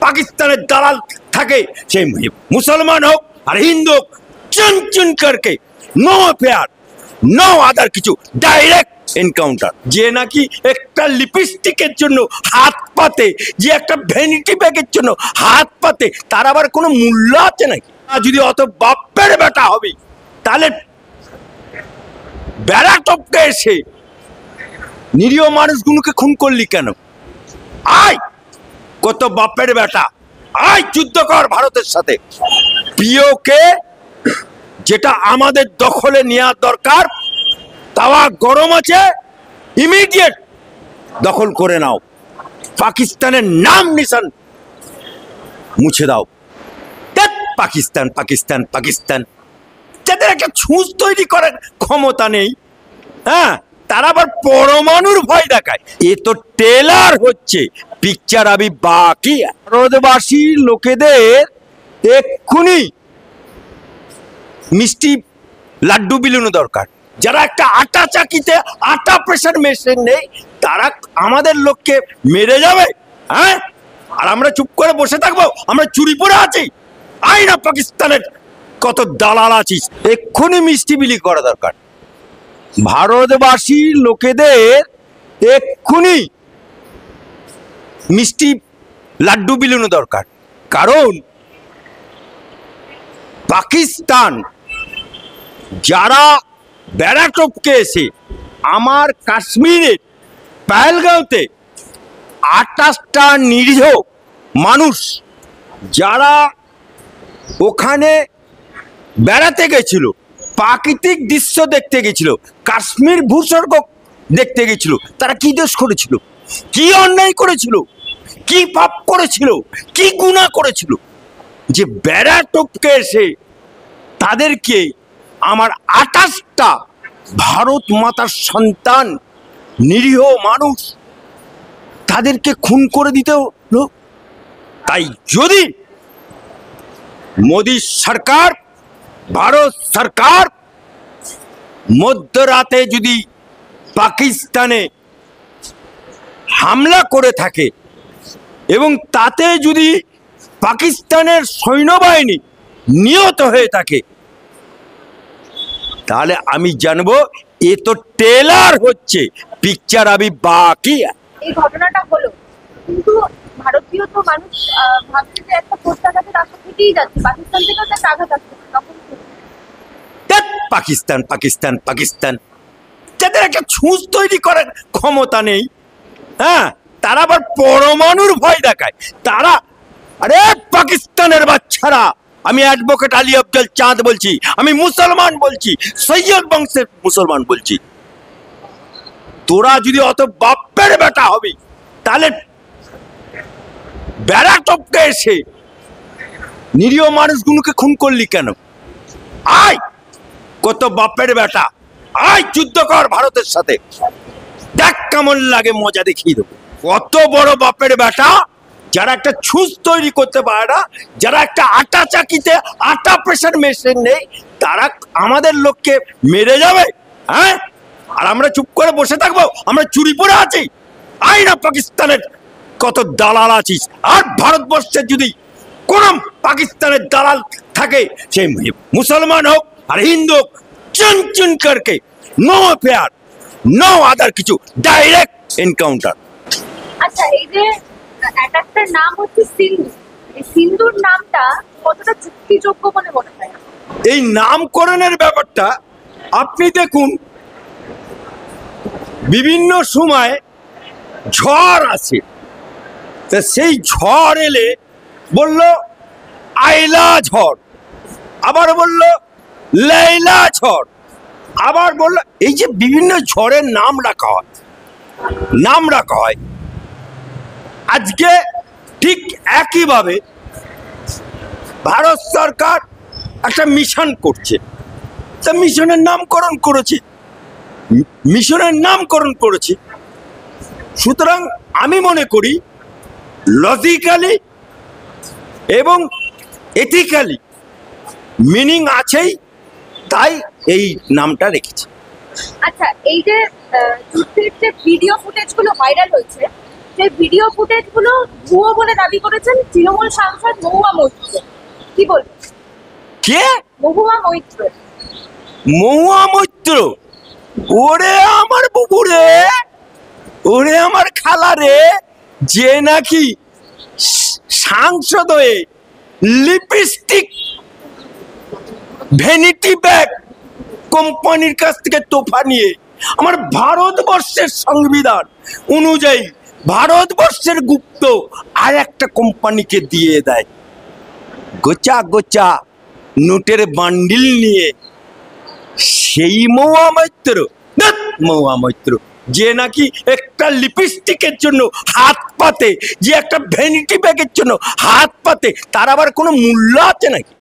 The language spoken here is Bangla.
পাকিস্তানের দালাল থাকে, সে মুসলমান হোক আর হিন্দু হোক, চুন চুন করকে নো ফেয়ার নো আদার কিছু, ডাইরেক্ট এনকাউন্টার। যে নাকি একটা লিপস্টিকের জন্য হাত পাতে, যে একটা ভ্যানিটি ব্যাগের জন্য হাত পাতে, তার আবার কোনো মূল্য আছে নাকি? যদি অত বাপের বেটা হবে, তাহলে বেড়া টপকে এসে নিরীহ মানুষগুলোকে খুন করলি কেন? আয় কত বাপের বেটা, আয় যুদ্ধ কর ভারতের সাথে। পিওকে যেটা আমাদের দখলে নেওয়া দরকার, তাওয়া গরম আছে, ইমিডিয়েট দখল করে নাও। পাকিস্তানের নাম নিশান মুছে দাও। পাকিস্তান পাকিস্তান পাকিস্তান, যাদের একটা ছুঁচ তৈরি করার ক্ষমতা নেই, হ্যাঁ, তারা আবার পরমাণুর ভয় দেখায়। এ তো ট্রেলার হচ্ছে, পিকচার আবি বাকি। ভারতবাসী লোকেদের এক্ষুনি মিষ্টি লাড্ডু বিলানো দরকার। যারা একটা আটা চাকিতে আটা প্রেসার মেশিন নেই, তারা আমাদের লোককে মেরে যাবে, হ্যাঁ, আর আমরা চুপ করে বসে থাকবো? আমরা চুরি পরে আছি? আই না পাকিস্তানের কত দালাল আছিস, এক্ষুনি মিষ্টি বিলি করা দরকার। ভারতবাসী লোকেদের এক্ষুনি মিষ্টি লাড্ডু বিলানো দরকার, কারণ পাকিস্তান যারা বেড়া টপকে এসে আমার কাশ্মীরের পহেলগাঁওতে 28টা নিরীহ মানুষ যারা ওখানে বেড়াতে গেছিল, প্রাকৃতিক দৃশ্য দেখতে গেছিল, কাশ্মীর ভূস্বর্গ দেখতে গেছিল, তারা কি দোষ করেছিল, কি অন্যায় করেছিল, কি পাপ করেছিল, কি গুনাহ করেছিল, যে বেড়া টপকে এসে তাদেরকে আমার 28টা ভারত মাতার সন্তান নিরীহ মানুষ তাদেরকে খুন করে দিতে হলো। তাই যদি মোদী সরকার, ভারত সরকার মধ্যরাতে যদি পাকিস্তানে হামলা করে থাকে এবং তাতে যদি পাকিস্তানের সৈন্যবাহিনী নিহত হয়ে থাকে, তাহলে আমি জানবো এ তো ট্রেলার হচ্ছে, পিকচার আবি বাকি। এই ঘটনাটা হলো, কিন্তু ভারতীয় তো মানুষ ভাবছে যে একটা পোস্টাঘাতের রাস্তা থেকেই যাচ্ছে, পাকিস্তান থেকেও তো একটা আঘাত আসছে, তখন পাকিস্তান পাকিস্তান পাকিস্তান, যাদের একটা ছুঁচ তৈরি করার ক্ষমতা নেই, হ্যাঁ, তারা আবার পরমাণুর ভয় দেখায়। তারা, আরে পাকিস্তানের বাচ্চারা, আমি অ্যাডভোকেট আলী আফজল চাঁদ বলছি, আমি মুসলমান বলছি, সৈয়দ বংশের মুসলমান বলছি। তোরা যদি অত বাপের বেটা হবি, তাহলে বেড়া টপকে এসে নিরীহ মানুষগুলোকে খুন করলি কেন? আয় কত বাপের বেটা, আয় যুদ্ধ কর ভারতের সাথে। দেখ কেমন লাগে, মজা দেখিয়ে দেবো। কত বড় বাপের বেটা, যারা একটা ছুঁচ তৈরি করতে পারে না, যারা একটা আটা চাকিতে আটা প্রেসার মেশিন নেই, তারা আমাদের লোককে মেরে যাবে, হ্যাঁ, আর আমরা চুপ করে বসে থাকবো? আমরা চুরি পরে আছি? আই না পাকিস্তানের কত দালাল আছিস। আর ভারতবর্ষের যদি কোন পাকিস্তানের দালাল থাকে, সে মুসলমান হোক আর হিন্দু হোক, চুন চুন করকে নো ফেয়ার নো আদার কিছু, ডাইরেক্ট এনকাউন্টার। আচ্ছা, এই যে অ্যাটাকটার নাম হচ্ছে সিন্ধু, এই সিন্ধুর নামটা কতটা যুক্তিযোগ্য বলে মনে হয়? এই নামকরণের ব্যাপারটা আপনি দেখুন, বিভিন্ন সময় ঝড় আসে, সেই ঝড় এলে বলল আইলা ঝড়, আবার বলল লেইলা ঝড়, আবার বলল, এই যে বিভিন্ন ঝড়ের নাম রাখা হয়, আজকে ঠিক একইভাবে ভারত সরকার একটা মিশন করছে, তা মিশনের নামকরণ করেছে। সুতরাং আমি মনে করি লজিক্যালি এবং এথিক্যালি মিনিং আছেই, তাই এই নামটা রেখেছি। আচ্ছা, এই যে যুদ্ধের যে ভিডিও ফুটেজগুলো ভাইরাল হয়েছে, যে ভিডিও ফুটেজ গুলো ভুয়ো বলে দাবি করেছেন তৃণমূল সাংসদ মহুয়া মৈত্র, কি বলবেন? কে? মহুয়া মৈত্র। মহুয়া মৈত্র? ওরে আমার বুবুরে, ওরে আমার খালারে, যে নাকি সাংসদ হয়ে লিপস্টিক ভ্যানিটি ব্যাগ কোম্পানির কাছ থেকে তোফা নিয়ে আমার ভারতবর্ষের সংবিধান অনুযায়ী ভারতবর্ষের গুপ্ত আর একটা কোম্পানিকে দিয়ে দেয়। গোচা গোচা নোটের বান্ডিল নিয়ে সেই মহুয়া মৈত্র, ধ্যাৎ, মহুয়া মৈত্র যে নাকি একটা লিপস্টিকের জন্য হাত পাতে, যে একটা ভ্যানিটি ব্যাগের জন্য হাত পাতে, তার আবার কোনো মূল্য আছে নাকি?